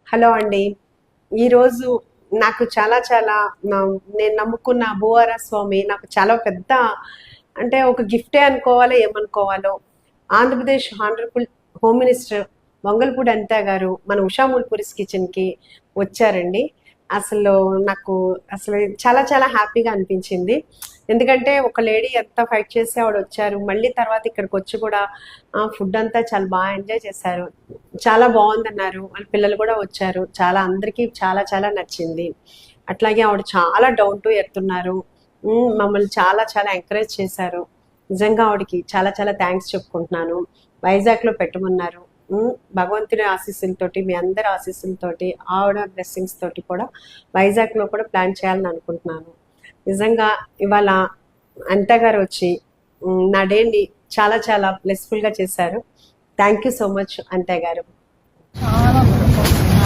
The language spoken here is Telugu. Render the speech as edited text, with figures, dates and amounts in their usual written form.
హలో అండి. ఈరోజు నాకు చాలా చాలా నేను నమ్ముకున్న భూవర స్వామి నాకు చాలా పెద్ద అంటే ఒక గిఫ్టే అనుకోవాలో ఏమనుకోవాలో. Andhra Pradesh honourable home minister Vangalapudi Anitha garu మన ఉషా ముల్పురిస్ కిచెన్కి వచ్చారండి. అసలు నాకు అసలు చాలా చాలా హ్యాపీగా అనిపించింది. ఎందుకంటే ఒక లేడీ ఎంత ఫైట్ చేసి ఆవిడ వచ్చారు, మళ్ళీ తర్వాత ఇక్కడికి వచ్చి కూడా ఫుడ్ అంతా చాలా బాగా ఎంజాయ్ చేశారు, చాలా బాగుందన్నారు. వాళ్ళ పిల్లలు కూడా వచ్చారు, చాలా అందరికీ చాలా చాలా నచ్చింది. అట్లాగే ఆవిడ చాలా డౌన్ టు ఎర్త్ ఉన్నారు. మమ్మల్ని చాలా చాలా ఎంకరేజ్ చేశారు. నిజంగా ఆవిడకి చాలా చాలా థ్యాంక్స్ చెప్పుకుంటున్నాను. వైజాగ్లో పెట్టమన్నారు. భగవంతుని ఆశీస్సులతోటి, మీ అందరి ఆశీస్సులతోటి, ఆవిడ బ్లెస్సింగ్స్ తోటి కూడా వైజాగ్లో కూడా ప్లాన్ చేయాలని అనుకుంటున్నాను. నిజంగా ఇవాళ అనిత గారు వచ్చి నా డేని చాలా చాలా బ్లెస్ఫుల్గా చేశారు. Thank you so much Anitha గారు. చాలా